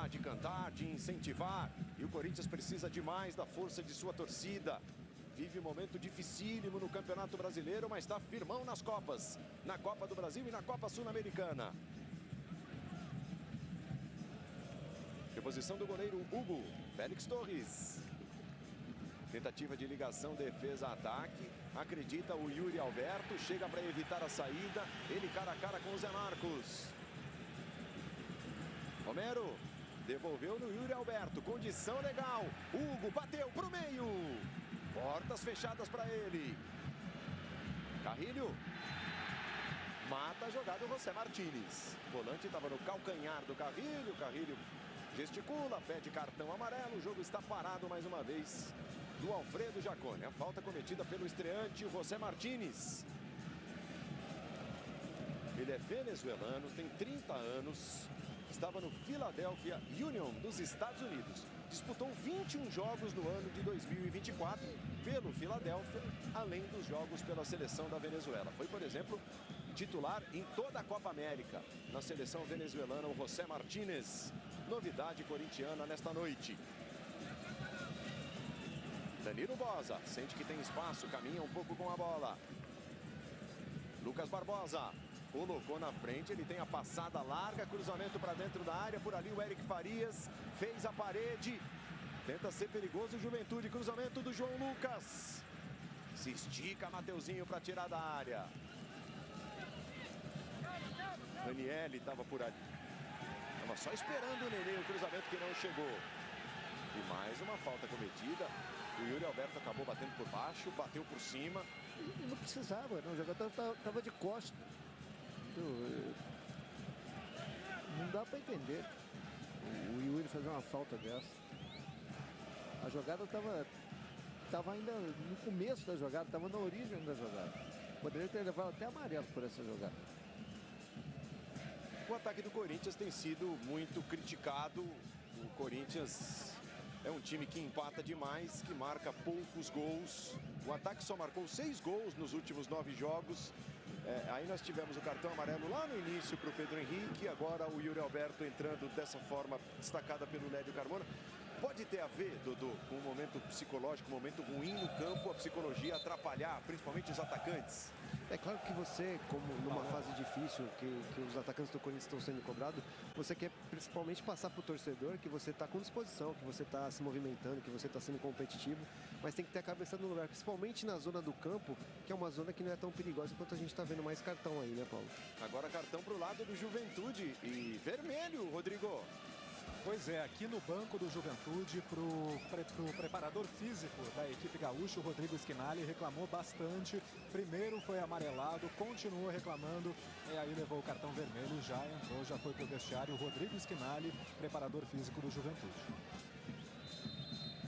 forma de cantar, de incentivar. E o Corinthians precisa demais da força de sua torcida. Vive um momento dificílimo no Campeonato Brasileiro, mas está firmão nas Copas. Na Copa do Brasil e na Copa Sul-Americana. Reposição do goleiro Hugo. Félix Torres. Tentativa de ligação, defesa, ataque. Acredita o Yuri Alberto. Chega para evitar a saída. Ele cara a cara com o Zé Marcos. Romero. Devolveu no Yuri Alberto. Condição legal. Hugo bateu para o meio. Portas fechadas para ele. Carrilho. Mata a jogada o José Martínez. O volante estava no calcanhar do Carrilho. Carrilho gesticula, pede cartão amarelo. O jogo está parado mais uma vez do Alfredo Jaconi. A falta cometida pelo estreante, o José Martínez. Ele é venezuelano, tem 30 anos. Estava no Philadelphia Union dos Estados Unidos. Disputou 21 jogos no ano de 2024 pelo Philadelphia, além dos jogos pela seleção da Venezuela. Foi, por exemplo, titular em toda a Copa América. Na seleção venezuelana, o José Martínez. Novidade corintiana nesta noite. Danilo Boza, sente que tem espaço, caminha um pouco com a bola. Lucas Barbosa. Colocou na frente, ele tem a passada larga, cruzamento para dentro da área, por ali o Eric Farias, fez a parede, tenta ser perigoso o Juventude, cruzamento do João Lucas. Se estica Mateuzinho para tirar da área. Daniele estava por ali. Estava só esperando o Nenê, o cruzamento que não chegou. E mais uma falta cometida. O Yuri Alberto acabou batendo por baixo, bateu por cima. E não precisava, não. O jogador estava de costas. Não dá para entender o Yuri fazer uma falta dessa. A jogada estava ainda no começo da jogada, estava na origem da jogada. Poderia ter levado até amarelo por essa jogada. O ataque do Corinthians tem sido muito criticado. O Corinthians é um time que empata demais, que marca poucos gols. O ataque só marcou 6 gols nos últimos 9 jogos. Aí nós tivemos o cartão amarelo lá no início para o Pedro Henrique. Agora o Yuri Alberto entrando dessa forma destacada pelo Lédio Carmona. Pode ter a ver, Dodô, com um momento psicológico, um momento ruim no campo, a psicologia atrapalhar, principalmente os atacantes? É claro que você, como numa fase difícil, que os atacantes do Corinthians estão sendo cobrados, você quer principalmente passar para o torcedor que você está com disposição, que você está se movimentando, que você está sendo competitivo, mas tem que ter a cabeça no lugar, principalmente na zona do campo, que é uma zona que não é tão perigosa quanto a gente está vendo mais cartão aí, né, Paulo? Agora cartão para o lado do Juventude e vermelho, Rodrigo. Pois é, aqui no banco do Juventude, pro preparador físico da equipe gaúcha, o Rodrigo Schinnali, reclamou bastante. Primeiro foi amarelado, continuou reclamando e aí levou o cartão vermelho, já entrou, já foi pro vestiário. O Rodrigo Schinnali, preparador físico do Juventude.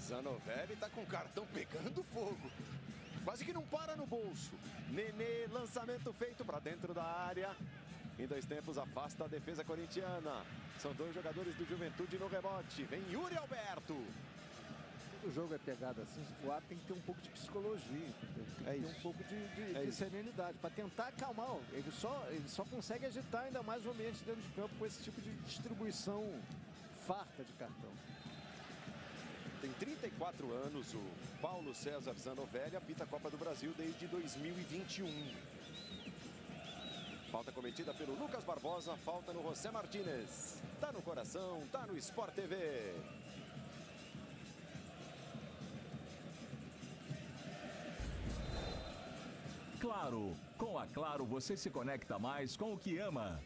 Zanovelli tá com o cartão pegando fogo. Quase que não para no bolso. Nenê, lançamento feito para dentro da área. Em 2 tempos, afasta a defesa corintiana. São 2 jogadores do Juventude no rebote. Vem Yuri Alberto. O jogo é pegado assim, o árbitro tem que ter um pouco de psicologia, tem que ter um pouco de serenidade para tentar acalmar. Ele só consegue agitar ainda mais o ambiente dentro de campo com esse tipo de distribuição farta de cartão. Tem 34 anos o Paulo César Zanovelli, apita a Copa do Brasil desde 2021. Falta cometida pelo Lucas Barbosa, falta no José Martínez. Tá no coração, tá no Sport TV. Claro, com a Claro você se conecta mais com o que ama.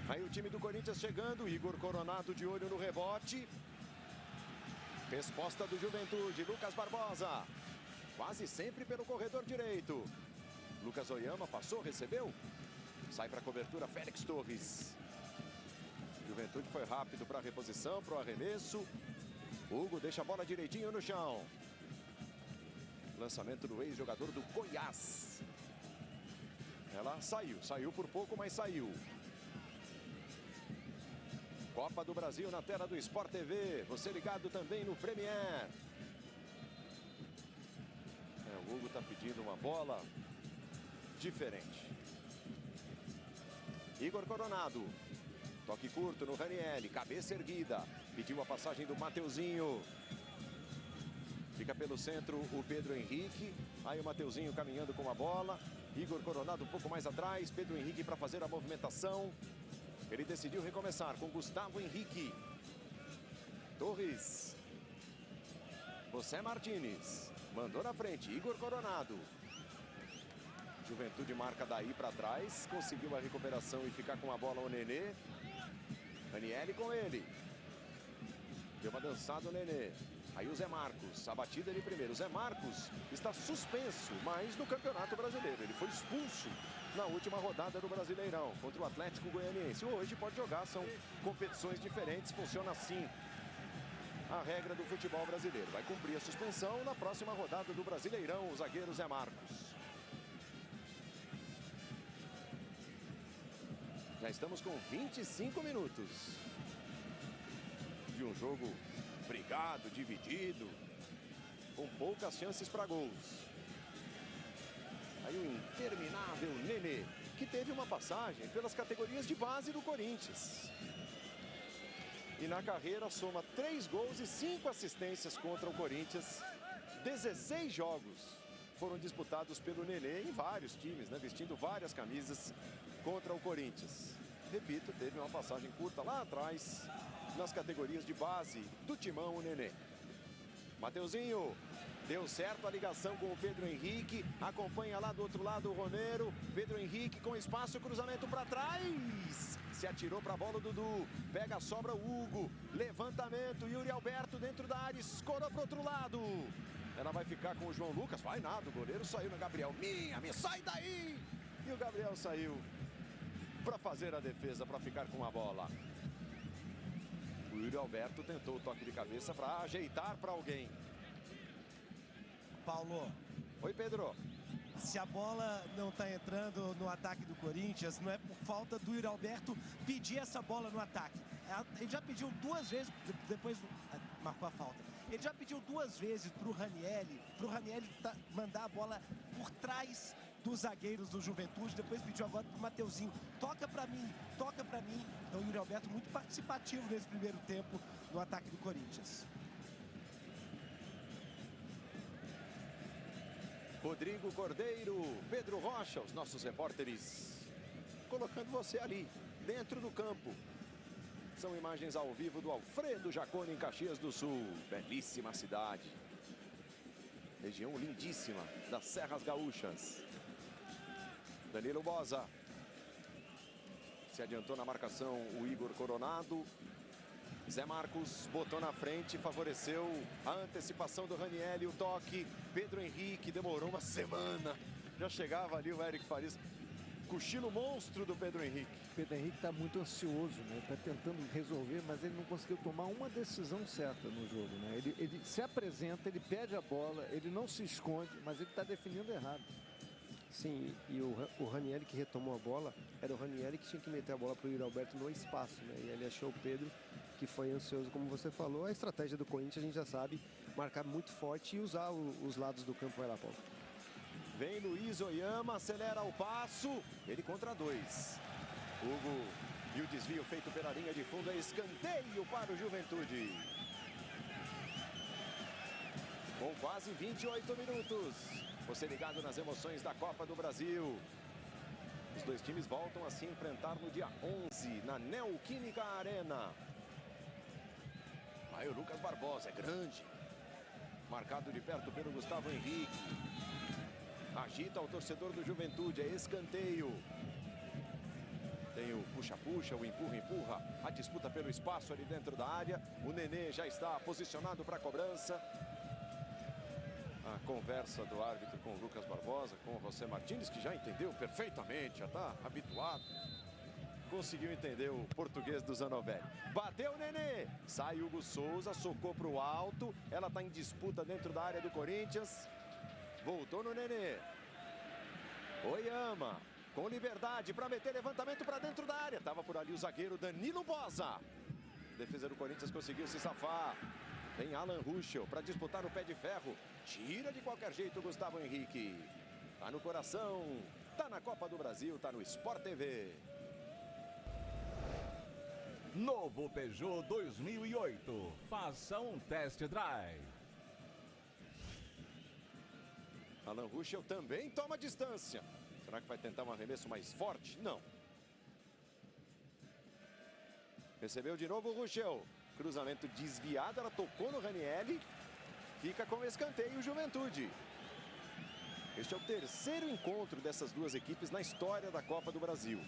Aí o time do Corinthians chegando, Igor Coronado de olho no rebote. Resposta do Juventude, Lucas Barbosa. Quase sempre pelo corredor direito. Lucas Oyama passou, recebeu. Sai para a cobertura, Félix Torres. Juventude foi rápido para a reposição, para o arremesso. Hugo deixa a bola direitinho no chão. Lançamento do ex-jogador do Goiás. Ela saiu por pouco, mas saiu. Copa do Brasil na tela do Sport TV. Você ligado também no Premier. O Hugo está pedindo uma bola diferente. Igor Coronado. Toque curto no Ranieri, cabeça erguida. Pediu a passagem do Mateuzinho. Fica pelo centro o Pedro Henrique. Aí o Mateuzinho caminhando com a bola. Igor Coronado um pouco mais atrás. Pedro Henrique para fazer a movimentação. Ele decidiu recomeçar com Gustavo Henrique. Torres. José Martínez. Mandou na frente. Igor Coronado. Juventude marca daí para trás. Conseguiu a recuperação e ficar com a bola o Nenê. Ranieri com ele. Deu uma dançada o Nenê. Aí o Zé Marcos, a batida ele primeiro. O Zé Marcos está suspenso, mas no Campeonato Brasileiro. Ele foi expulso na última rodada do Brasileirão contra o Atlético Goianiense. Hoje pode jogar, são competições diferentes, funciona assim a regra do futebol brasileiro. Vai cumprir a suspensão na próxima rodada do Brasileirão, o zagueiro Zé Marcos. Já estamos com 25 minutos de um jogo brigado, dividido, com poucas chances para gols. Aí o interminável Nenê, que teve uma passagem pelas categorias de base do Corinthians. E na carreira soma 3 gols e 5 assistências contra o Corinthians. 16 jogos foram disputados pelo Nenê em vários times, né, vestindo várias camisas contra o Corinthians. Repito, teve uma passagem curta lá atrás, nas categorias de base do Timão, o Nenê. Mateuzinho, deu certo a ligação com o Pedro Henrique, acompanha lá do outro lado o Romero. Pedro Henrique com espaço, cruzamento para trás. Se atirou para a bola o Dudu, pega a sobra o Hugo, levantamento, Yuri Alberto dentro da área, escorou para o outro lado. Ela vai ficar com o João Lucas, vai nada, o goleiro saiu no Gabriel. Me sai daí! E o Gabriel saiu para fazer a defesa, para ficar com a bola. O Yuri Alberto tentou o toque de cabeça para ajeitar para alguém. Paulo. Oi, Pedro. Se a bola não está entrando no ataque do Corinthians, não é por falta do Yuri Alberto pedir essa bola no ataque. Ele já pediu 2 vezes, depois marcou a falta. Ele já pediu 2 vezes para o Ranieri mandar a bola por trás dos zagueiros do Juventude, depois pediu agora para o Mateuzinho, toca para mim. Então o Yuri Alberto muito participativo nesse primeiro tempo no ataque do Corinthians. Rodrigo Cordeiro, Pedro Rocha, os nossos repórteres, colocando você ali, dentro do campo. São imagens ao vivo do Alfredo Jaconi em Caxias do Sul. Belíssima cidade. Região lindíssima das Serras Gaúchas. Danilo Boza. Se adiantou na marcação o Igor Coronado. Zé Marcos botou na frente, favoreceu a antecipação do Ranieri, o toque. Pedro Henrique demorou uma semana. Já chegava ali o Eric Farias. Cochilo monstro do Pedro Henrique. Pedro Henrique está muito ansioso, né? Está tentando resolver, mas ele não conseguiu tomar uma decisão certa no jogo, né? Ele se apresenta, ele pede a bola, ele não se esconde, mas ele está definindo errado. Sim, e o Ranieri que retomou a bola, era o Ranieri que tinha que meter a bola para o Yuri Alberto no espaço, né? E ele achou o Pedro, que foi ansioso, como você falou. A estratégia do Corinthians, a gente já sabe, marcar muito forte e usar os lados do campo. Vai lá, Paulo. Vem Luiz Oyama, acelera o passo, ele contra 2. Hugo, e o desvio feito pela linha de fundo é escanteio para o Juventude. Com quase 28 minutos. Você ligado nas emoções da Copa do Brasil. Os 2 times voltam a se enfrentar no dia 11, na Neoquímica Arena. Aí o Lucas Barbosa, é grande. Marcado de perto pelo Gustavo Henrique. Agita o torcedor do Juventude, é escanteio. Tem o puxa-puxa, o empurra-empurra. A disputa pelo espaço ali dentro da área. O Nenê já está posicionado para a cobrança. A conversa do árbitro com o Lucas Barbosa, com o José Martínez, que já entendeu perfeitamente, já está habituado. Conseguiu entender o português do Zanovelli. Bateu o Nenê. Sai Hugo Souza, socou para o alto. Ela está em disputa dentro da área do Corinthians. Voltou no Nenê. Oyama, com liberdade para meter levantamento para dentro da área. Estava por ali o zagueiro Danilo Boza. A defesa do Corinthians conseguiu se safar. Tem Alan Ruschel para disputar o pé de ferro. Tira de qualquer jeito o Gustavo Henrique. Tá no coração, tá na Copa do Brasil, tá no Sport TV. Novo Peugeot 2008. Faça um test drive. Alan Ruschel também toma distância. Será que vai tentar um arremesso mais forte? Não. Recebeu de novo o Ruschel. Cruzamento desviado, ela tocou no Ranieri. Fica com escanteio o Juventude. Este é o terceiro encontro dessas duas equipes na história da Copa do Brasil.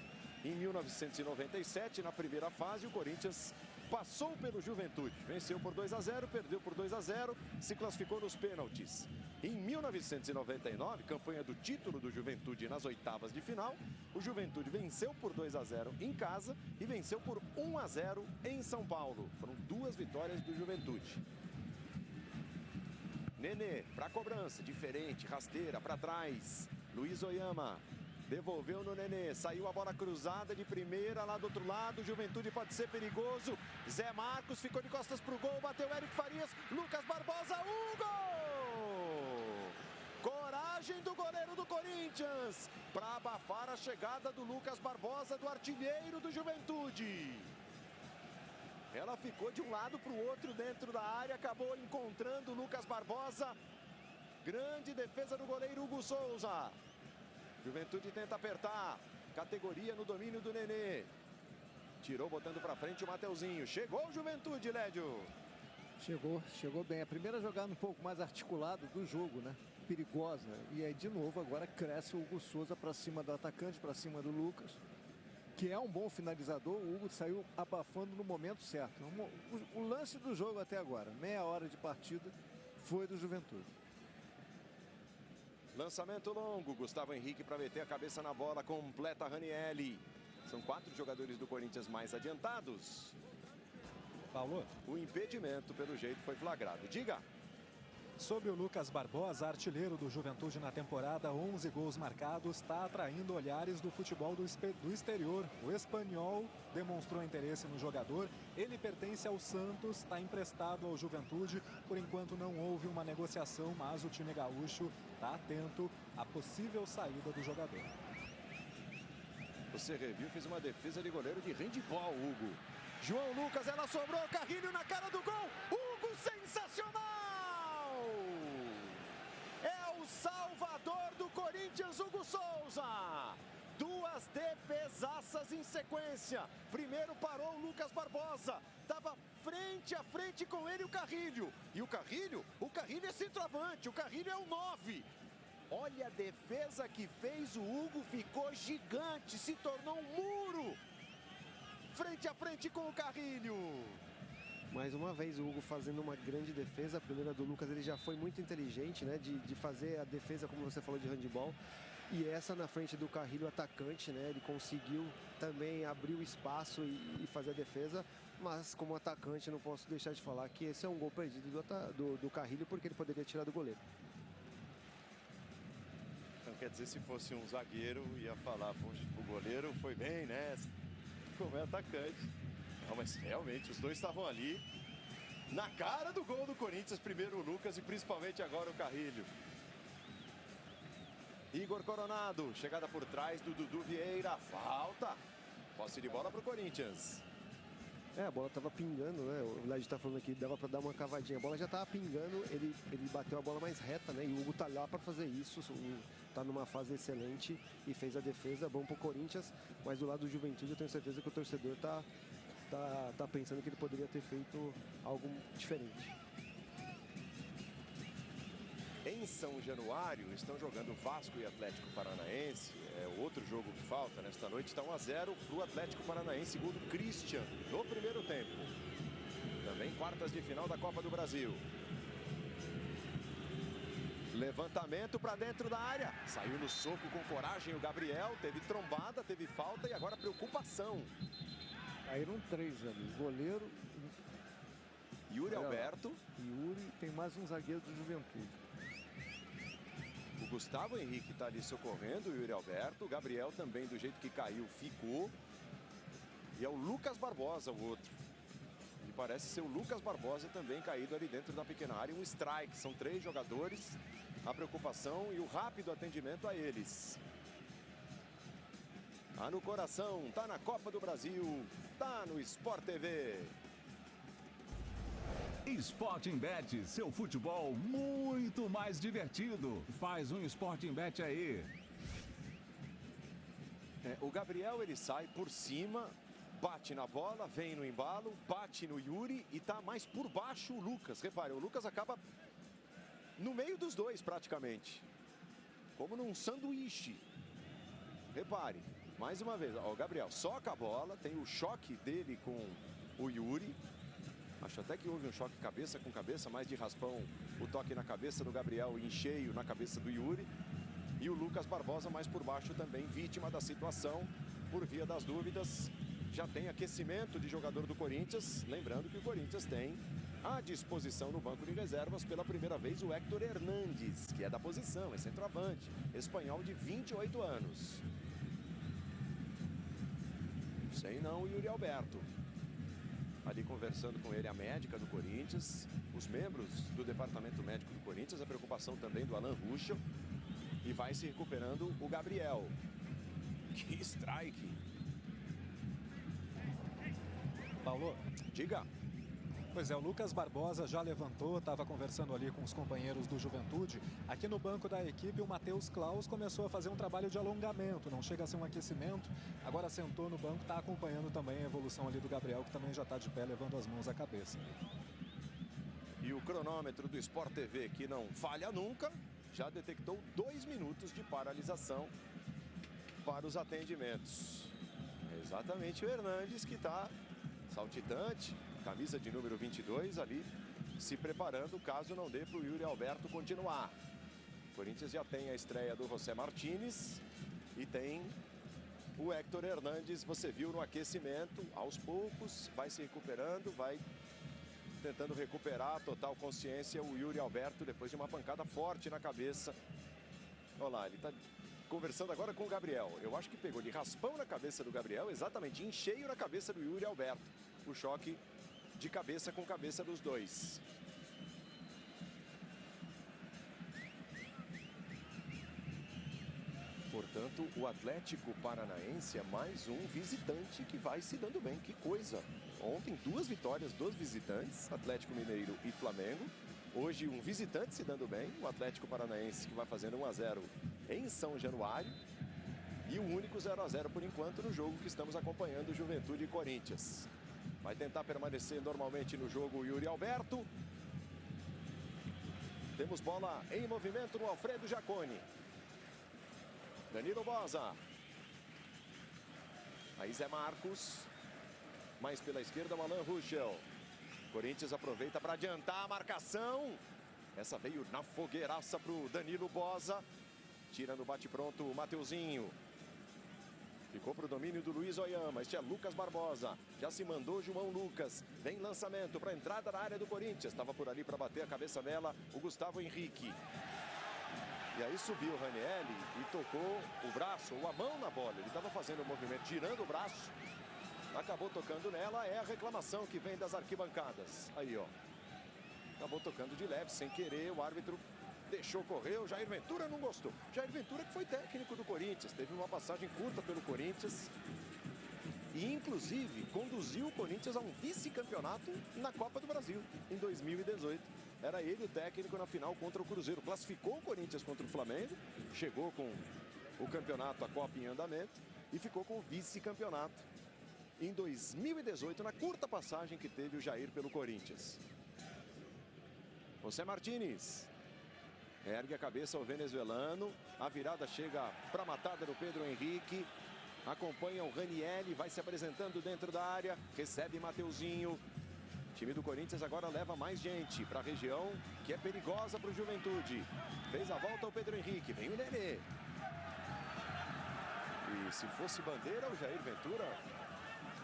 Em 1997, na primeira fase, o Corinthians passou pelo Juventude. Venceu por 2-0, perdeu por 2-0, se classificou nos pênaltis. Em 1999, campanha do título do Juventude nas oitavas de final, o Juventude venceu por 2-0 em casa e venceu por 1-0 em São Paulo. Foram duas vitórias do Juventude. Nenê, para cobrança, diferente, rasteira, para trás. Luiz Oyama devolveu no Nenê, saiu a bola cruzada de primeira lá do outro lado. Juventude pode ser perigoso. Zé Marcos ficou de costas para o gol, bateu Eric Farias, Lucas Barbosa, gol! Coragem do goleiro do Corinthians para abafar a chegada do Lucas Barbosa, do artilheiro do Juventude. Ela ficou de um lado para o outro dentro da área, acabou encontrando o Lucas Barbosa. Grande defesa do goleiro Hugo Souza. Juventude tenta apertar. Categoria no domínio do Nenê. Tirou botando para frente o Mateuzinho. Chegou o Juventude, Lédio. Chegou bem. A primeira jogada um pouco mais articulada do jogo, né? Perigosa. E aí, de novo, agora cresce o Hugo Souza para cima do atacante, para cima do Lucas, que é um bom finalizador. O Hugo saiu abafando no momento certo. O lance do jogo até agora, meia hora de partida, foi do Juventude. Lançamento longo, Gustavo Henrique para meter a cabeça na bola, completa Ranieri. São 4 jogadores do Corinthians mais adiantados. Paulo? O impedimento, pelo jeito, foi flagrado. Diga! Sob o Lucas Barbosa, artilheiro do Juventude na temporada, 11 gols marcados, está atraindo olhares do futebol do exterior. O espanhol demonstrou interesse no jogador. Ele pertence ao Santos, está emprestado ao Juventude. Por enquanto não houve uma negociação, mas o time gaúcho está atento à possível saída do jogador. Você reviu, fez uma defesa de goleiro de handebol, Hugo. João Lucas, ela sobrou, Carrilho na cara do gol. Hugo, sensacional! É o salvador do Corinthians, Hugo Souza. Duas defesaças em sequência. Primeiro parou o Lucas Barbosa. Estava frente a frente com ele o Carrilho. E o Carrilho é centroavante. O Carrilho é o 9. Olha a defesa que fez o Hugo, ficou gigante, se tornou um muro. Frente a frente com o Carrilho. Mais uma vez o Hugo fazendo uma grande defesa. A primeira do Lucas, ele já foi muito inteligente, né? De fazer a defesa, como você falou, de handebol. E essa na frente do Carrilho, atacante, né? Ele conseguiu também abrir o espaço e fazer a defesa. Mas como atacante, não posso deixar de falar que esse é um gol perdido do Carrilho, porque ele poderia tirar do goleiro. Então quer dizer, se fosse um zagueiro, ia falar, poxa, o goleiro foi bem, né? Como é atacante. Não, mas realmente os dois estavam ali na cara do gol do Corinthians, primeiro o Lucas e principalmente agora o Carrilho. Igor Coronado, chegada por trás do Dudu Vieira, falta. Posse de bola para o Corinthians. A bola estava pingando, né? O Lédio está falando aqui, dava para dar uma cavadinha. A bola já estava pingando, ele bateu a bola mais reta, né? E o Hugo tá lá para fazer isso. Tá numa fase excelente e fez a defesa, bom pro Corinthians. Mas do lado do Juventude, eu tenho certeza que o torcedor tá pensando que ele poderia ter feito algo diferente. Em São Januário, estão jogando Vasco e Atlético Paranaense. É o outro jogo que falta nesta noite. Está 1-0 para o Atlético Paranaense, gol do Christian no primeiro tempo. Também quartas de final da Copa do Brasil. Levantamento para dentro da área. Saiu no soco com coragem o Gabriel. Teve trombada, teve falta e agora preocupação. Caíram 3 ali. Goleiro. Yuri Alberto. Yuri, tem mais um zagueiro do Juventude. O Gustavo Henrique está ali socorrendo o Yuri Alberto. O Gabriel também, do jeito que caiu, ficou. E é o Lucas Barbosa, o outro. E parece ser o Lucas Barbosa também caído ali dentro da pequena área. Um strike. São 3 jogadores. A preocupação e o rápido atendimento a eles. Tá no coração, tá na Copa do Brasil, tá no Sport TV. Sporting Bet, seu futebol muito mais divertido. Faz um Sporting Bet aí. O Gabriel, ele sai por cima, bate na bola, vem no embalo, bate no Yuri e tá mais por baixo o Lucas. Repare, o Lucas acaba no meio dos dois praticamente, como num sanduíche. Repare, mais uma vez, ó, o Gabriel soca a bola, tem o choque dele com o Yuri. Acho até que houve um choque cabeça com cabeça, mais de raspão, o toque na cabeça do Gabriel em cheio na cabeça do Yuri. E o Lucas Barbosa mais por baixo também, vítima da situação, por via das dúvidas. Já tem aquecimento de jogador do Corinthians. Lembrando que o Corinthians tem à disposição no banco de reservas pela primeira vez o Héctor Hernández, que é da posição, é centroavante, espanhol de 28 anos. Sei não, o Yuri Alberto. Ali conversando com ele a médica do Corinthians, os membros do departamento médico do Corinthians, a preocupação também do Alan Ruschel. E vai se recuperando o Gabriel. Que strike. Paulo. Diga. Pois é, o Lucas Barbosa já levantou, estava conversando ali com os companheiros do Juventude. Aqui no banco da equipe, o Matheus Klaus começou a fazer um trabalho de alongamento, não chega a ser um aquecimento. Agora sentou no banco, está acompanhando também a evolução ali do Gabriel, que também já está de pé, levando as mãos à cabeça. E o cronômetro do Sport TV, que não falha nunca, já detectou 2 minutos de paralisação para os atendimentos. É exatamente o Hernández que está saltitante, camisa de número 22 ali, se preparando caso não dê para o Yuri Alberto continuar. O Corinthians já tem a estreia do José Martínez e tem o Héctor Hernández, você viu no aquecimento, aos poucos, vai se recuperando, vai tentando recuperar a total consciência o Yuri Alberto depois de uma pancada forte na cabeça. Olha lá, ele está conversando agora com o Gabriel. Eu acho que pegou de raspão na cabeça do Gabriel, exatamente em cheio na cabeça do Yuri Alberto. O choque de cabeça com cabeça dos dois. Portanto, o Atlético Paranaense é mais um visitante que vai se dando bem. Que coisa! Ontem, 2 vitórias dos visitantes, Atlético Mineiro e Flamengo. Hoje, um visitante se dando bem, o Atlético Paranaense, que vai fazendo 1-0 em São Januário. E o único 0-0 por enquanto no jogo que estamos acompanhando, Juventude e Corinthians. Vai tentar permanecer normalmente no jogo o Yuri Alberto. Temos bola em movimento no Alfredo Jaconi. Danilo Boza. Aí Zé Marcos. Mais pela esquerda o Alan Ruschel. Corinthians aproveita para adiantar a marcação. Essa veio na fogueiraça para o Danilo Boza. Tira no bate-pronto o Mateuzinho. Ficou para o domínio do Luiz Oyama. Este é Lucas Barbosa. Já se mandou João Lucas. Vem lançamento para a entrada da área do Corinthians. Estava por ali para bater a cabeça dela o Gustavo Henrique. E aí subiu o Ranieri e tocou o braço ou a mão na bola. Ele estava fazendo o movimento, girando o braço. Acabou tocando nela. É a reclamação que vem das arquibancadas. Aí, ó. Acabou tocando de leve, sem querer. O árbitro deixou correr, o Jair Ventura não gostou. Jair Ventura que foi técnico do Corinthians, teve uma passagem curta pelo Corinthians e inclusive conduziu o Corinthians a um vice-campeonato na Copa do Brasil em 2018. Era ele o técnico na final contra o Cruzeiro, classificou o Corinthians contra o Flamengo, chegou com o campeonato, a Copa em andamento e ficou com o vice-campeonato em 2018 na curta passagem que teve o Jair pelo Corinthians. José Martínez ergue a cabeça ao venezuelano. A virada chega para a matada do Pedro Henrique. Acompanha o Ranieri, vai se apresentando dentro da área. Recebe Mateuzinho. O time do Corinthians agora leva mais gente para a região, que é perigosa para o Juventude. Fez a volta o Pedro Henrique. Vem o Nenê. E se fosse bandeira, o Jair Ventura,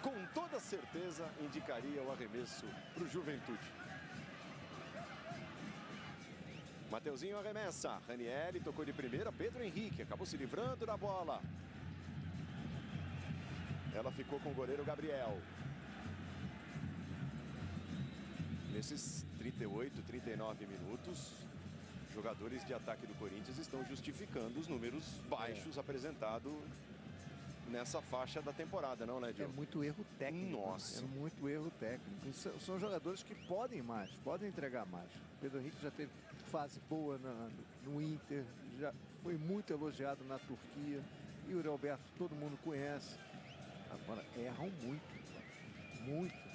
com toda certeza, indicaria o arremesso para o Juventude. Mateuzinho arremessa. Ranieri tocou de primeira. Pedro Henrique acabou se livrando da bola. Ela ficou com o goleiro Gabriel. Nesses 38, 39 minutos, jogadores de ataque do Corinthians estão justificando os números baixos apresentados nessa faixa da temporada, não, né, É Diogo? muito erro técnico. Nossa. É muito erro técnico. São jogadores que podem mais, podem entregar mais. Pedro Henrique já teve fase boa no Inter, já foi muito elogiado na Turquia. E o Yuri Alberto todo mundo conhece. Agora erram muito. Muito.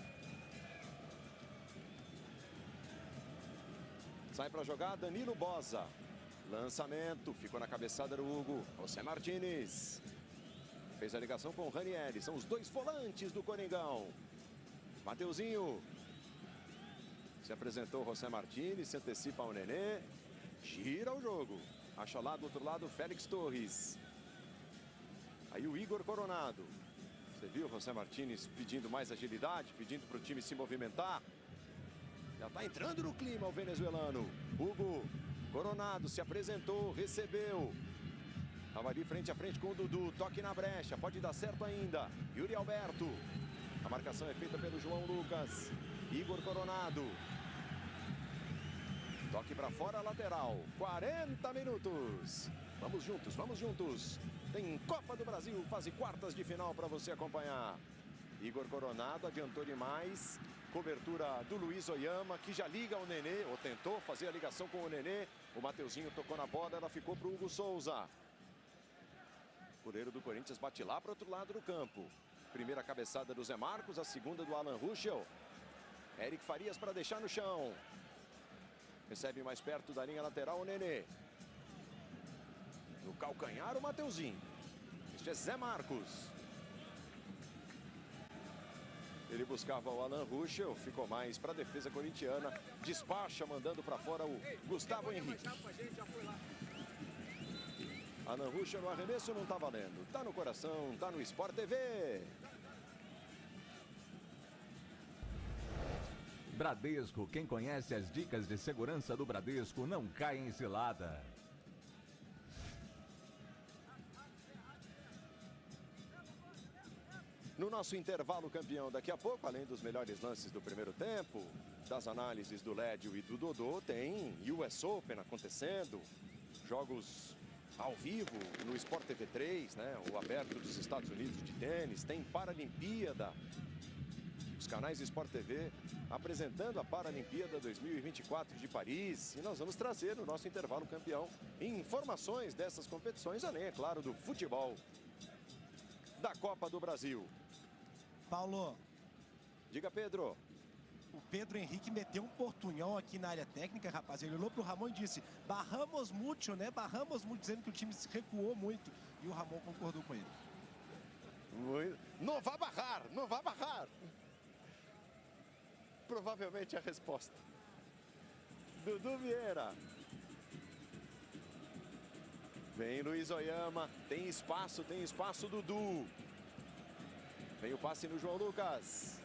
Sai para jogar Danilo Boza. Lançamento, ficou na cabeçada do Hugo. José Martínez. Fez a ligação com o Ranieri. São os dois volantes do Coringão. Mateuzinho. Se apresentou o José Martínez, se antecipa ao Nenê. Gira o jogo. Acha lá do outro lado o Félix Torres. Aí o Igor Coronado. Você viu o José Martínez pedindo mais agilidade, pedindo para o time se movimentar. Já está entrando no clima o venezuelano. Hugo Coronado se apresentou, recebeu. Estava ali frente a frente com o Dudu. Toque na brecha, pode dar certo ainda. Yuri Alberto. A marcação é feita pelo João Lucas. Igor Coronado. Toque para fora, lateral. 40 minutos. Vamos juntos, vamos juntos. Tem Copa do Brasil, fase quartas de final para você acompanhar. Igor Coronado adiantou demais. Cobertura do Luiz Oyama, que já liga o Nenê, ou tentou fazer a ligação com o Nenê. O Mateuzinho tocou na bola, ela ficou para o Hugo Souza. O goleiro do Corinthians bate lá para o outro lado do campo. Primeira cabeçada do Zé Marcos, a segunda do Alan Ruschel. Eric Farias para deixar no chão. Recebe mais perto da linha lateral o Nenê. No calcanhar o Mateuzinho. Este é Zé Marcos. Ele buscava o Alan Ruschel, ficou mais para a defesa corintiana. Despacha, mandando para fora o Gustavo Henrique. Alan Ruschel no arremesso não está valendo. Tá no coração, tá no Sport TV. Bradesco, quem conhece as dicas de segurança do Bradesco não cai em cilada. No nosso intervalo campeão daqui a pouco, além dos melhores lances do primeiro tempo, das análises do Lédio e do Dodô, tem US Open acontecendo, jogos ao vivo no Sport TV 3, né? O aberto dos Estados Unidos de tênis, tem Paralimpíada. Os canais Sport TV apresentando a Paralimpíada 2024 de Paris. E nós vamos trazer no nosso intervalo campeão informações dessas competições, além, é claro, do futebol da Copa do Brasil. Paulo. Diga, Pedro. O Pedro Henrique meteu um portunhão aqui na área técnica, rapaz. Ele olhou pro Ramon e disse, barramos muito, né? Barramos muito, dizendo que o time se recuou muito. E o Ramon concordou com ele. Não vai barrar, não vai barrar. Provavelmente a resposta. Dudu Vieira. Vem Luiz Oyama, tem espaço, Dudu. Vem o passe no João Lucas.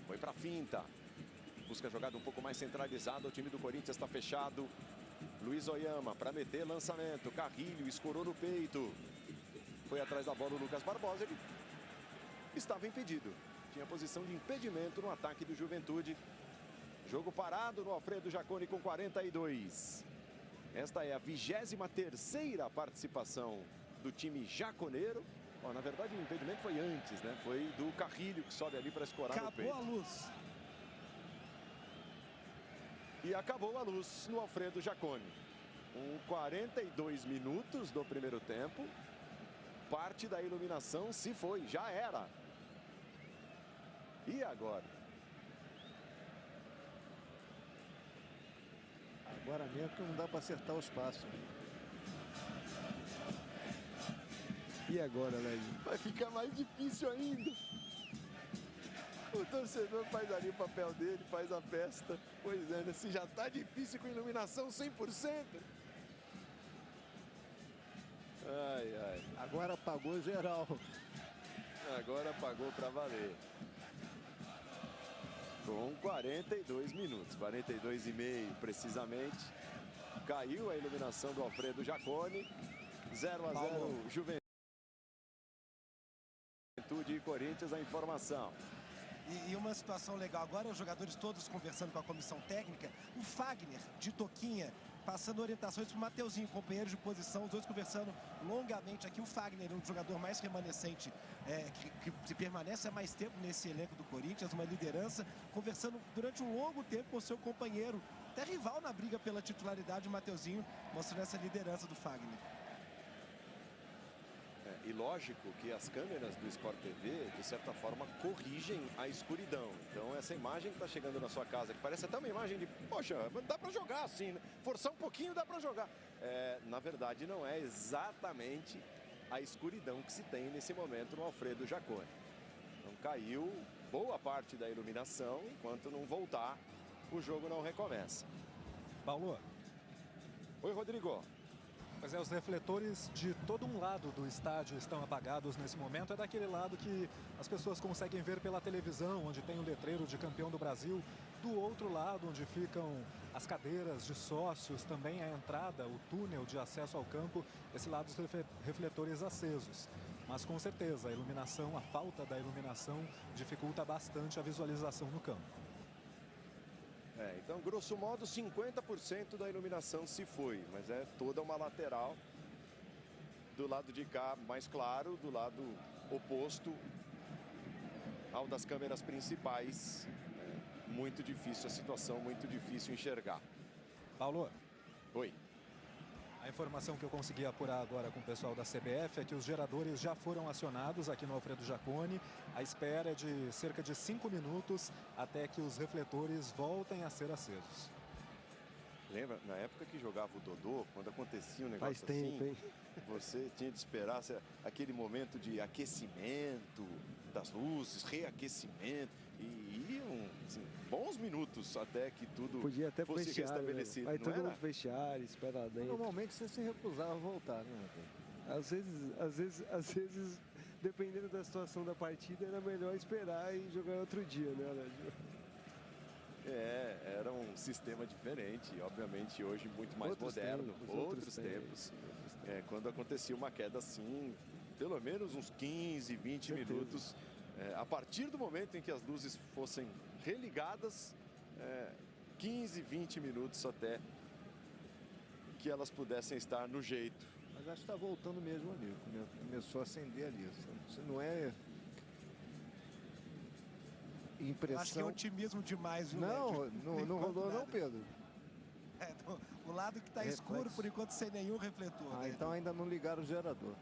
Foi para finta. Busca a jogada um pouco mais centralizada. O time do Corinthians está fechado. Luiz Oyama para meter lançamento. Carrilho escorou no peito. Foi atrás da bola o Lucas Barbosa. Ele estava impedido. Tinha posição de impedimento no ataque do Juventude. Jogo parado no Alfredo Jaconi com 42. Esta é a 23ª participação do time jaconeiro. Ó, na verdade, o impedimento foi antes, né? Foi do Carrilho que sobe ali para escorar no peito. Acabou a luz. E acabou a luz no Alfredo Jaconi. Com 42 minutos do primeiro tempo. Parte da iluminação se foi, já era. E agora? Agora mesmo que não dá para acertar os passos. E agora, Léo? Vai ficar mais difícil ainda. O torcedor faz ali o papel dele, faz a festa. Pois é, né? Se já tá difícil com iluminação 100%. Ai, ai. Agora apagou geral. Agora apagou para valer. Com 42 minutos, 42 e meio precisamente. Caiu a iluminação do Alfredo Jaconi. 0-0 Juventude e Corinthians, a informação. E uma situação legal agora, os jogadores todos conversando com a comissão técnica, o Fagner, de Toquinha, passando orientações para o Mateuzinho, companheiro de posição, os dois conversando longamente aqui. O Fagner, um jogador mais remanescente, que permanece há mais tempo nesse elenco do Corinthians, uma liderança, conversando durante um longo tempo com o seu companheiro, até rival na briga pela titularidade, o Mateuzinho, mostrando essa liderança do Fagner. E lógico que as câmeras do Sport TV, de certa forma, corrigem a escuridão. Então, essa imagem que está chegando na sua casa, que parece até uma imagem de, poxa, dá para jogar assim, né? Forçar um pouquinho dá para jogar. Na verdade, não é exatamente a escuridão que se tem nesse momento no Alfredo Jaconi. Então, caiu boa parte da iluminação, enquanto não voltar, o jogo não recomeça. Paulo. Oi, Rodrigo. Pois é, os refletores de todo um lado do estádio estão apagados nesse momento. É daquele lado que as pessoas conseguem ver pela televisão, onde tem o letreiro de campeão do Brasil. Do outro lado, onde ficam as cadeiras de sócios, também a entrada, o túnel de acesso ao campo, esse lado os refletores acesos. Mas com certeza a iluminação, a falta da iluminação dificulta bastante a visualização no campo. Então, grosso modo, 50% da iluminação se foi, mas é toda uma lateral. Do lado de cá, mais claro, do lado oposto ao das câmeras principais. Muito difícil a situação, muito difícil enxergar. Paulo. Oi. A informação que eu consegui apurar agora com o pessoal da CBF é que os geradores já foram acionados aqui no Alfredo Jaconi. A espera é de cerca de 5 minutos até que os refletores voltem a ser acesos. Lembra, na época que jogava o Dodô, quando acontecia um negócio Faz tempo, hein? Você tinha de esperar aquele momento de aquecimento das luzes, reaquecimento, e iam assim, bons minutos até que tudo podia até fosse restabelecido. Vai todo mundo era? fechar, esperar dentro. Normalmente você se recusava a voltar, né? Às vezes, dependendo da situação da partida, era melhor esperar e jogar outro dia, né, Alex? Era um sistema diferente, obviamente hoje muito mais moderno, outros tempos. Quando acontecia uma queda assim, pelo menos uns 15, 20 minutos, a partir do momento em que as luzes fossem religadas, 15, 20 minutos até que elas pudessem estar no jeito. Mas acho que está voltando mesmo ali, começou a acender ali. Isso não é impressão. Acho que é otimismo demais, viu, não rolou não, Pedro. O lado que está escuro, por enquanto, sem nenhum refletor. Então ainda não ligaram o gerador.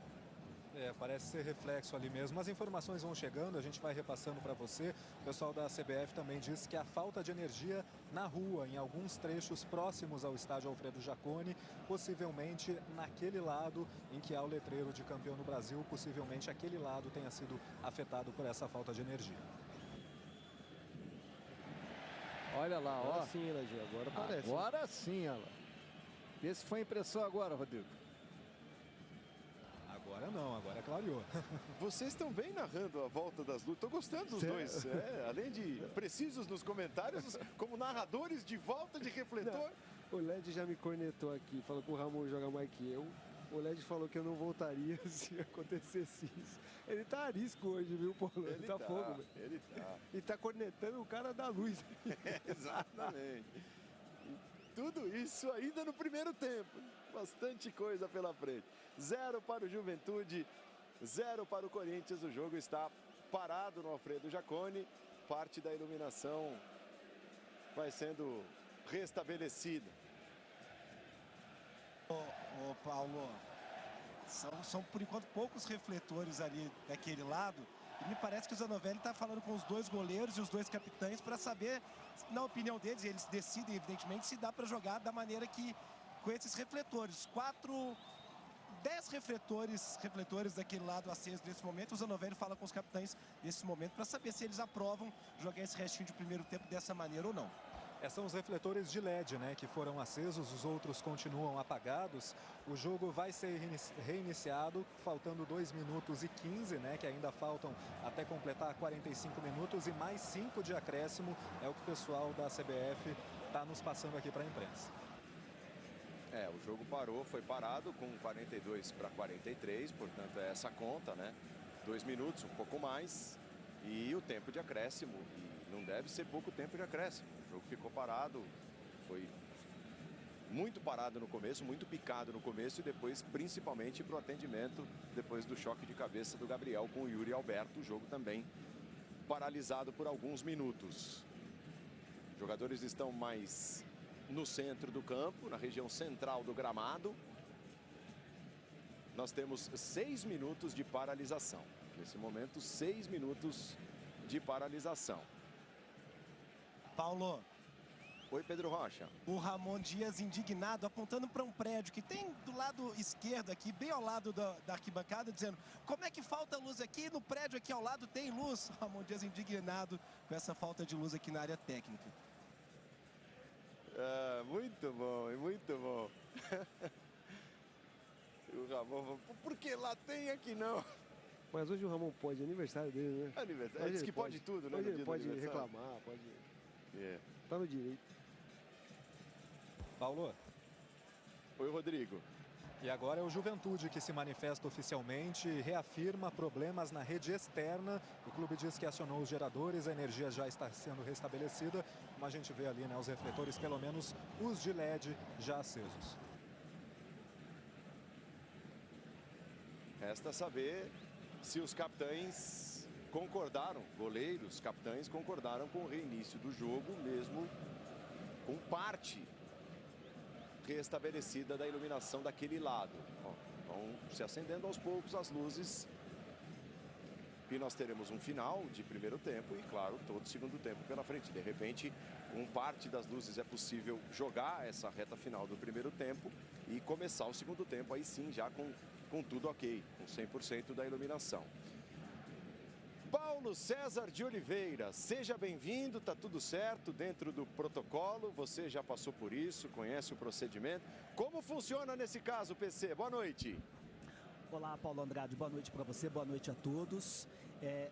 Parece ser reflexo ali mesmo. As informações vão chegando, a gente vai repassando para você. O pessoal da CBF também disse que a falta de energia na rua, em alguns trechos próximos ao estádio Alfredo Jaconi, possivelmente naquele lado em que há o letreiro de campeão do Brasil, possivelmente aquele lado tenha sido afetado por essa falta de energia. Olha lá, agora sim, Elagio, agora parece. Agora sim, olha lá. Vê se foi impressão agora, Rodrigo. Agora não, agora clareou. Vocês estão bem narrando a volta das luzes. Estou gostando dos dois. Além de precisos nos comentários, como narradores de volta de refletor. Não, o LED já me cornetou aqui, falou que o Ramon joga mais que eu. O LED falou que eu não voltaria se acontecesse isso. Ele tá arisco hoje, viu, Paulo? Ele tá fogo. Ele tá. E tá cornetando o cara da luz. Exatamente. E tudo isso ainda no primeiro tempo. Bastante coisa pela frente. 0 para o Juventude, 0 para o Corinthians. O jogo está parado no Alfredo Jaconi. Parte da iluminação vai sendo restabelecida. Ô Paulo, são por enquanto poucos refletores ali daquele lado. E me parece que o Zanovelli está falando com os dois goleiros e os dois capitães para saber, na opinião deles, eles decidem evidentemente se dá para jogar da maneira que com esses refletores. 10 refletores daquele lado acesos nesse momento. O Zanovelli fala com os capitães nesse momento para saber se eles aprovam jogar esse restinho de primeiro tempo dessa maneira ou não. São os refletores de LED, né, que foram acesos, os outros continuam apagados. O jogo vai ser reiniciado, faltando 2 minutos e 15, né, que ainda faltam até completar 45 minutos e mais 5 de acréscimo. É o que o pessoal da CBF está nos passando aqui para a imprensa. O jogo parou, foi parado com 42 para 43, portanto é essa conta, né? 2 minutos, um pouco mais. E o tempo de acréscimo, e não deve ser pouco tempo de acréscimo. O jogo ficou parado, foi muito parado no começo, muito picado no começo e depois principalmente para o atendimento, depois do choque de cabeça do Gabriel com o Yuri Alberto, o jogo também paralisado por alguns minutos. Os jogadores estão mais no centro do campo, na região central do gramado. Nós temos 6 minutos de paralisação. Nesse momento, 6 minutos de paralisação. Paulo. Oi, Pedro Rocha. O Ramon Dias indignado, apontando para um prédio que tem do lado esquerdo aqui, bem ao lado da arquibancada, dizendo: como é que falta luz aqui? No prédio aqui ao lado tem luz. O Ramon Dias indignado com essa falta de luz aqui na área técnica. Muito bom, muito bom. O Ramon, por que lá tem, aqui não? Mas hoje o Ramon pode, aniversário dele, né? Aniversário. Ele diz que pode tudo, né? Hoje ele pode reclamar, pode... Tá no direito. Paulo. Oi, Rodrigo. E agora é o Juventude que se manifesta oficialmente e reafirma problemas na rede externa. O clube diz que acionou os geradores, a energia já está sendo restabelecida. Como a gente vê ali, né, os refletores, pelo menos os de LED, já acesos. Resta saber se os capitães concordaram, goleiros, capitães concordaram com o reinício do jogo, mesmo com parte restabelecida da iluminação daquele lado. Ó, vão se acendendo aos poucos as luzes e nós teremos um final de primeiro tempo e, claro, todo o segundo tempo pela frente. De repente, com parte das luzes é possível jogar essa reta final do primeiro tempo e começar o segundo tempo, aí sim, já com tudo ok, com 100% da iluminação. Paulo César de Oliveira, seja bem-vindo, tá tudo certo dentro do protocolo, você já passou por isso, conhece o procedimento. Como funciona nesse caso, PC? Boa noite. Olá, Paulo Andrade, boa noite para você, boa noite a todos.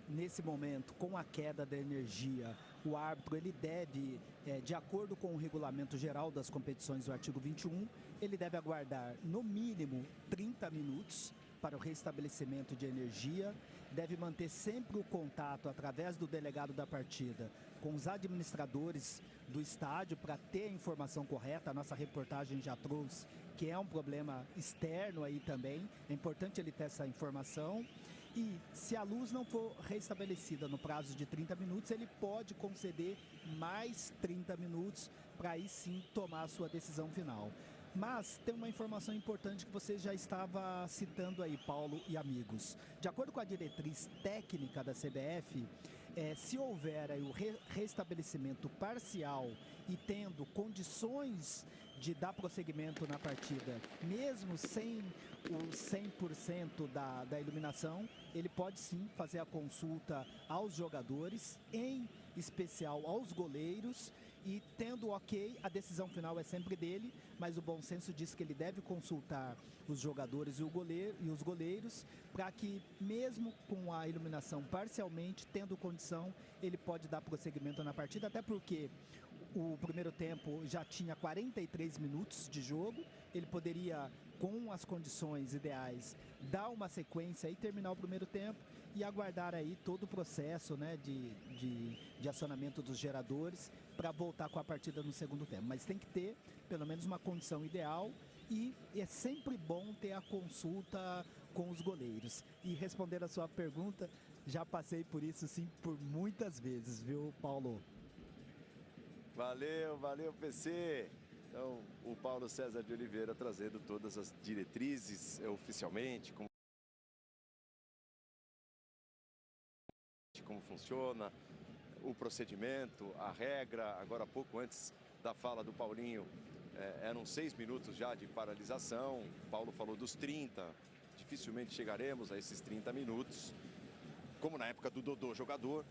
Nesse momento, com a queda da energia, o árbitro ele deve, de acordo com o regulamento geral das competições do artigo 21, ele deve aguardar no mínimo 30 minutos para o restabelecimento de energia, deve manter sempre o contato através do delegado da partida com os administradores do estádio para ter a informação correta. A nossa reportagem já trouxe que é um problema externo aí também, é importante ele ter essa informação. E se a luz não for restabelecida no prazo de 30 minutos, ele pode conceder mais 30 minutos para aí sim tomar a sua decisão final. Mas tem uma informação importante que você já estava citando aí, Paulo e amigos. De acordo com a diretriz técnica da CBF, se houver aí o restabelecimento parcial e tendo condições de dar prosseguimento na partida, mesmo sem o 100% da iluminação, ele pode sim fazer a consulta aos jogadores, em especial aos goleiros, e tendo ok, a decisão final é sempre dele, mas o bom senso diz que ele deve consultar os jogadores e os goleiros, para que mesmo com a iluminação parcialmente, tendo condição, ele pode dar prosseguimento na partida, até porque o primeiro tempo já tinha 43 minutos de jogo, ele poderia, com as condições ideais, dar uma sequência e terminar o primeiro tempo e aguardar aí todo o processo, né, de acionamento dos geradores para voltar com a partida no segundo tempo. Mas tem que ter pelo menos uma condição ideal e é sempre bom ter a consulta com os goleiros. E responder a sua pergunta, já passei por isso sim por muitas vezes, viu, Paulo? Valeu, valeu, PC. Então, o Paulo César de Oliveira trazendo todas as diretrizes oficialmente, como funciona o procedimento, a regra. Agora há pouco, antes da fala do Paulinho, eram 6 minutos já de paralisação. O Paulo falou dos 30, dificilmente chegaremos a esses 30 minutos, como na época do Dodô jogador.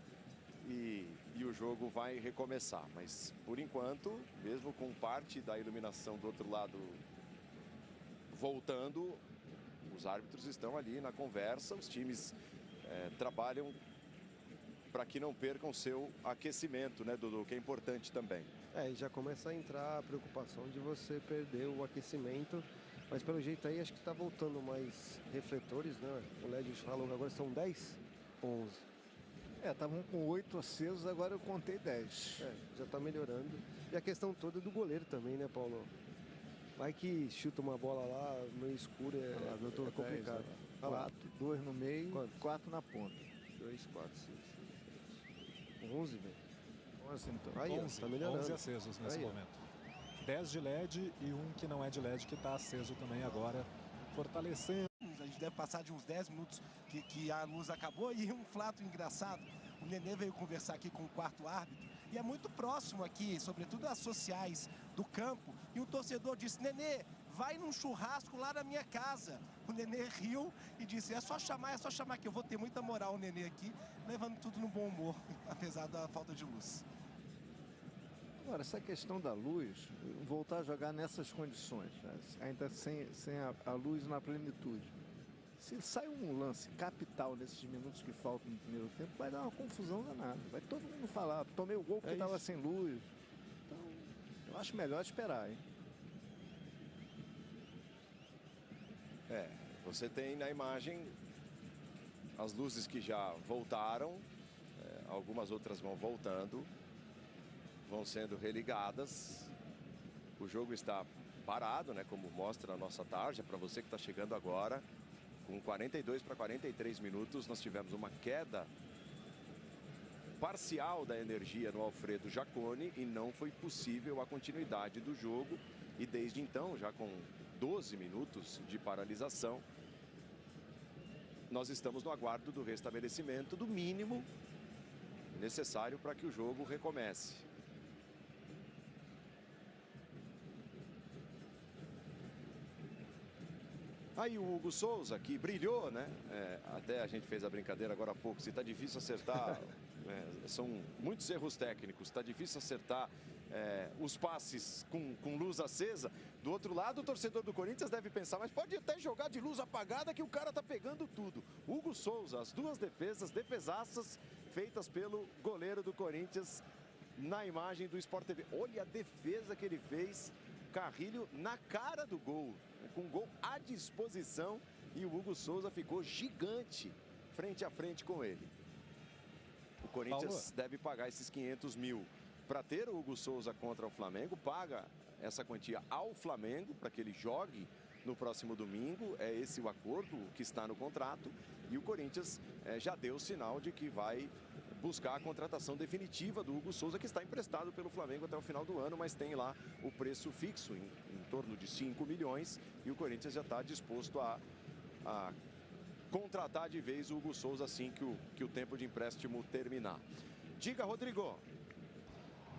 E o jogo vai recomeçar, mas por enquanto, mesmo com parte da iluminação do outro lado voltando, os árbitros estão ali na conversa, os times trabalham para que não percam seu aquecimento, né, Dodô, que é importante também. E já começa a entrar a preocupação de você perder o aquecimento, mas pelo jeito aí acho que está voltando mais refletores, né? O LED falou que agora são 10, 11. Estavam com 8 acesos, agora eu contei 10. Já está melhorando. E a questão toda do goleiro também, né, Paulo? Vai que chuta uma bola lá, meio escuro, é complicado. 4, 2 no meio, 4 na ponta. 2, 4, 6, 7, 11, velho. 11 então. Aí, 11, tá melhorando. 11 acesos nesse momento. 10 de LED e um que não é de LED, que está aceso também agora, fortalecendo. A gente deve passar de uns 10 minutos que a luz acabou. E um fato engraçado, o Nenê veio conversar aqui com o quarto árbitro e é muito próximo aqui, sobretudo as sociais do campo, e o torcedor disse: Nenê, vai num churrasco lá na minha casa. O Nenê riu e disse: é só chamar que eu vou ter muita moral, o Nenê aqui, levando tudo no bom humor, apesar da falta de luz. Agora, essa questão da luz, voltar a jogar nessas condições, né? Ainda sem a luz na plenitude. Se sai um lance capital nesses minutos que faltam no primeiro tempo, vai dar uma confusão danada. Vai todo mundo falar: tomei o gol porque estava sem luz. Então, eu acho melhor esperar, hein? Você tem na imagem as luzes que já voltaram, algumas outras vão voltando, vão sendo religadas. O jogo está parado, né, como mostra a nossa tarja, para você que está chegando agora. Com 42 para 43 minutos, nós tivemos uma queda parcial da energia no Alfredo Jaconi e não foi possível a continuidade do jogo. E desde então, já com 12 minutos de paralisação, nós estamos no aguardo do restabelecimento do mínimo necessário para que o jogo recomece. Aí o Hugo Souza, que brilhou, né? Até a gente fez a brincadeira agora há pouco. Se está difícil acertar, são muitos erros técnicos. Está difícil acertar os passes com luz acesa. Do outro lado, o torcedor do Corinthians deve pensar: mas pode até jogar de luz apagada que o cara tá pegando tudo. Hugo Souza, as duas defesaças feitas pelo goleiro do Corinthians na imagem do Sport TV. Olha a defesa que ele fez. Carrilho na cara do gol, com o gol à disposição, e o Hugo Souza ficou gigante frente a frente com ele. O Corinthians deve pagar esses 500 mil para ter o Hugo Souza contra o Flamengo, paga essa quantia ao Flamengo para que ele jogue no próximo domingo. É esse o acordo que está no contrato, e o Corinthians já deu o sinal de que vai buscar a contratação definitiva do Hugo Souza, que está emprestado pelo Flamengo até o final do ano, mas tem lá o preço fixo em torno de 5 milhões, e o Corinthians já está disposto a contratar de vez o Hugo Souza assim que o tempo de empréstimo terminar. Diga, Rodrigo.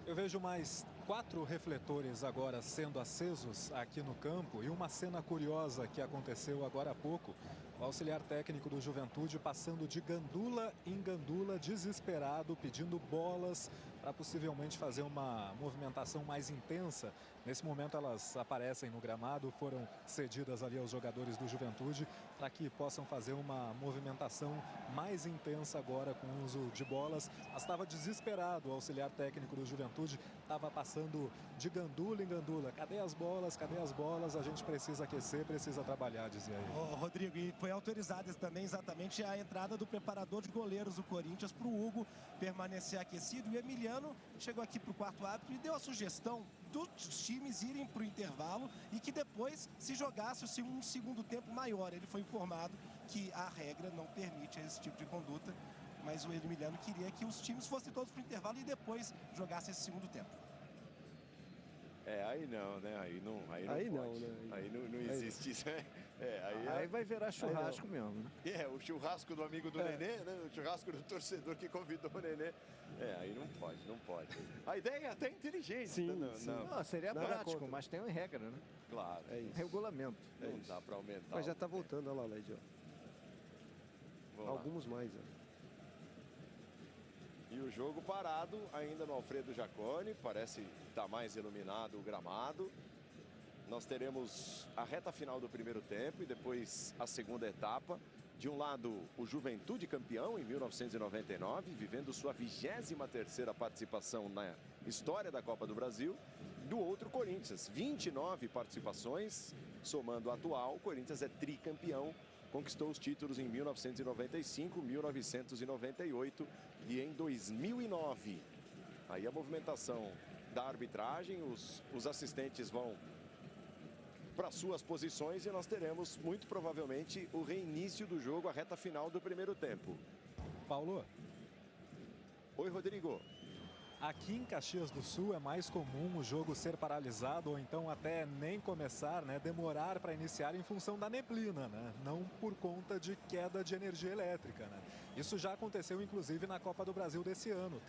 Eu vejo mais 4 refletores agora sendo acesos aqui no campo, e uma cena curiosa que aconteceu agora há pouco. O auxiliar técnico do Juventude passando de gandula em gandula, desesperado, pedindo bolas para possivelmente fazer uma movimentação mais intensa. Nesse momento elas aparecem no gramado, foram cedidas ali aos jogadores do Juventude para que possam fazer uma movimentação mais intensa agora com o uso de bolas. Mas estava desesperado o auxiliar técnico do Juventude, estava passando de gandula em gandula. Cadê as bolas? Cadê as bolas? A gente precisa aquecer, precisa trabalhar, dizia ele. Rodrigo, e foi autorizada também exatamente a entrada do preparador de goleiros do Corinthians para o Hugo permanecer aquecido. E o Emiliano chegou aqui para o quarto árbitro e deu a sugestão dos times irem para o intervalo e que depois se jogasse um segundo tempo maior. Ele foi informado que a regra não permite esse tipo de conduta, mas o Emiliano queria que os times fossem todos para o intervalo e depois jogassem esse segundo tempo. Aí não, né? Aí não pode. Aí não existe isso, né? Aí vai virar churrasco mesmo, né? O churrasco do amigo do Nenê, né? O churrasco do torcedor que convidou o Nenê. Aí não pode. A ideia é até inteligente. Sim, não, seria prático, mas tem uma regra, né? Claro. É isso. Regulamento. Não dá para aumentar. Mas já tá voltando, olha lá, Led. Alguns mais, E o jogo parado ainda no Alfredo Jaconi. Parece estar mais iluminado o gramado. Nós teremos a reta final do primeiro tempo e depois a segunda etapa. De um lado, o Juventude campeão em 1999, vivendo sua 23ª participação na história da Copa do Brasil. Do outro, Corinthians, 29 participações, somando a atual. O Corinthians é tricampeão, conquistou os títulos em 1995, 1998 e em 2009. Aí a movimentação da arbitragem, os assistentes vão para suas posições e nós teremos muito provavelmente o reinício do jogo, a reta final do primeiro tempo. Paulo. Oi, Rodrigo. Aqui em Caxias do Sul é mais comum o jogo ser paralisado ou então até nem começar, né? Demorar para iniciar em função da neblina, né? Não por conta de queda de energia elétrica, né? Isso já aconteceu inclusive na Copa do Brasil desse ano.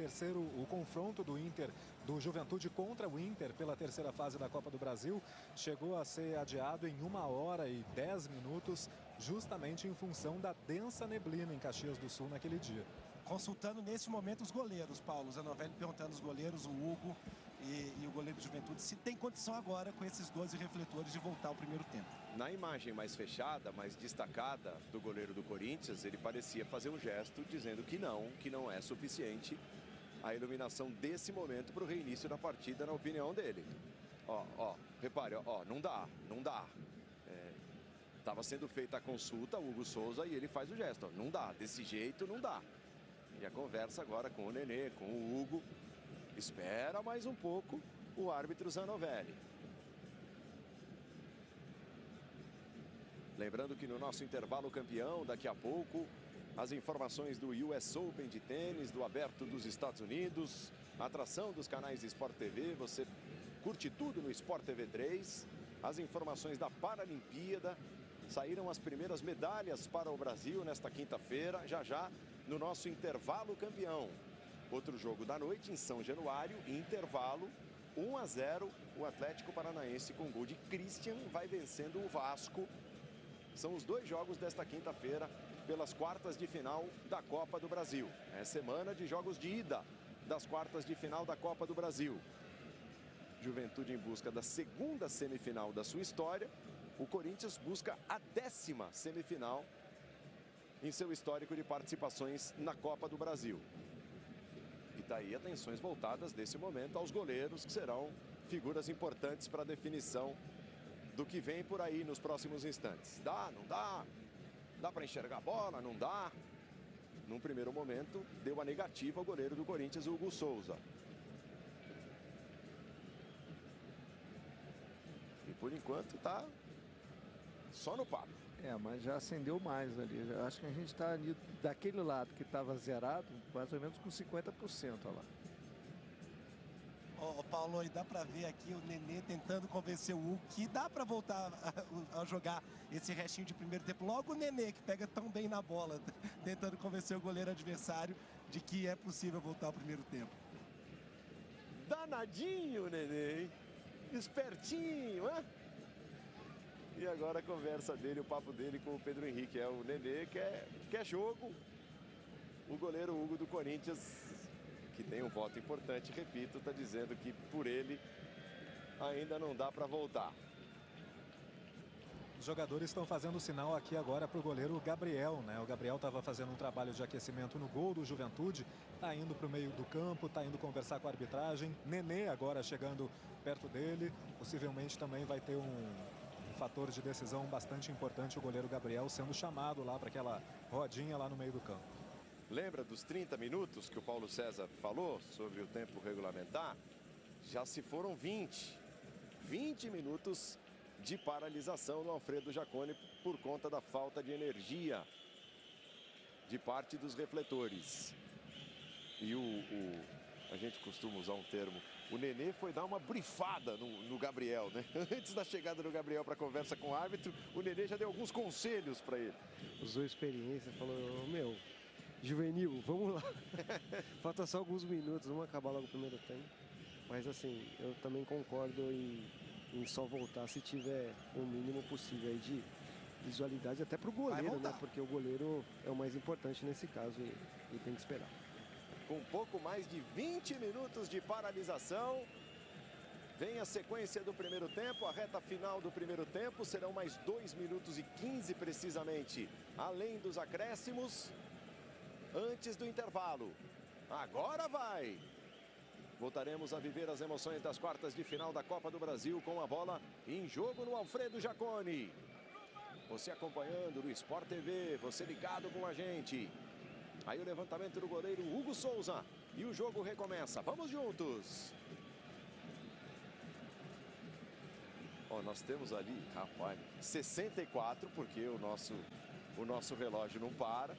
O confronto do Inter, do Juventude contra o Inter pela terceira fase da Copa do Brasil chegou a ser adiado em 1h10 justamente em função da densa neblina em Caxias do Sul naquele dia. Consultando nesse momento os goleiros, Paulo Zanovelli perguntando os goleiros, o Hugo e o goleiro do Juventude, se tem condição agora com esses 12 refletores de voltar ao primeiro tempo. Na imagem mais fechada, mais destacada do goleiro do Corinthians, ele parecia fazer um gesto dizendo que não é suficiente a iluminação desse momento para o reinício da partida, na opinião dele. Repare, não dá. Estava sendo feita a consulta, o Hugo Souza, e ele faz o gesto, não dá, desse jeito não dá. E a conversa agora com o Nenê, com o Hugo. Espera mais um pouco o árbitro Zanovelli. Lembrando que no nosso intervalo campeão, daqui a pouco, as informações do US Open de tênis, do Aberto dos Estados Unidos, a atração dos canais Sport TV, você curte tudo no Sport TV 3, as informações da Paralimpíada, saíram as primeiras medalhas para o Brasil nesta quinta-feira, já no nosso intervalo campeão. Outro jogo da noite em São Januário, intervalo 1-0, o Atlético Paranaense com gol de Christian vai vencendo o Vasco. São os dois jogos desta quinta-feira pelas quartas de final da Copa do Brasil. É semana de jogos de ida das quartas de final da Copa do Brasil. Juventude em busca da segunda semifinal da sua história. O Corinthians busca a 10ª semifinal em seu histórico de participações na Copa do Brasil. E daí atenções voltadas nesse momento aos goleiros, que serão figuras importantes para a definição do que vem por aí nos próximos instantes. Dá, não dá? Dá para enxergar a bola? Não dá? Num primeiro momento, deu a negativa ao goleiro do Corinthians, o Hugo Souza. E por enquanto tá só no papo. Mas já acendeu mais ali. Eu acho que a gente está ali daquele lado que estava zerado, mais ou menos com 50%, olha lá. Paulo, e dá para ver aqui o Nenê tentando convencer o Hugo que dá para voltar a jogar esse restinho de primeiro tempo. Logo o Nenê, que pega tão bem na bola, tentando convencer o goleiro adversário de que é possível voltar ao primeiro tempo. Danadinho, Nenê, hein? Espertinho, hein? E agora a conversa dele, o papo dele com o Pedro Henrique. É o Nenê quer jogo. O goleiro Hugo do Corinthians, que tem um voto importante, repito, está dizendo que por ele ainda não dá para voltar. Os jogadores estão fazendo sinal aqui agora para o goleiro Gabriel, né? O Gabriel estava fazendo um trabalho de aquecimento no gol do Juventude, está indo para o meio do campo, está indo conversar com a arbitragem. Nenê agora chegando perto dele, possivelmente também vai ter um fator de decisão bastante importante, o goleiro Gabriel sendo chamado lá para aquela rodinha lá no meio do campo. Lembra dos 30 minutos que o Paulo César falou sobre o tempo regulamentar? Já se foram 20 minutos de paralisação no Alfredo Jaconi por conta da falta de energia de parte dos refletores. E a gente costuma usar um termo, o Nenê foi dar uma brifada no Gabriel, né? Antes da chegada do Gabriel para a conversa com o árbitro, o Nenê já deu alguns conselhos para ele. Usou experiência, falou, juvenil, vamos lá. Falta só alguns minutos, vamos acabar logo o primeiro tempo. Mas assim, eu também concordo em só voltar se tiver o mínimo possível aí de visualidade até para o goleiro, né? Porque o goleiro é o mais importante nesse caso e tem que esperar. Com pouco mais de 20 minutos de paralisação, vem a sequência do primeiro tempo, a reta final do primeiro tempo, serão mais 2 minutos e 15 precisamente, além dos acréscimos, antes do intervalo. Agora vai! Voltaremos a viver as emoções das quartas de final da Copa do Brasil com a bola em jogo no Alfredo Jaconi. Você acompanhando no Sport TV, você ligado com a gente. Aí o levantamento do goleiro Hugo Souza. E o jogo recomeça. Vamos juntos. Ó, nós temos ali, rapaz, 64, porque o nosso relógio não para.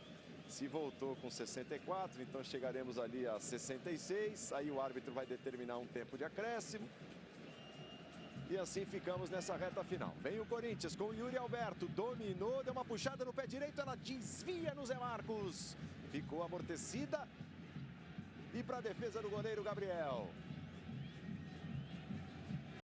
Se voltou com 64, então chegaremos ali a 66. Aí o árbitro vai determinar um tempo de acréscimo. E assim ficamos nessa reta final. Vem o Corinthians com o Yuri Alberto. Dominou, deu uma puxada no pé direito. Ela desvia no Zé Marcos. Ficou amortecida. E para a defesa do goleiro Gabriel.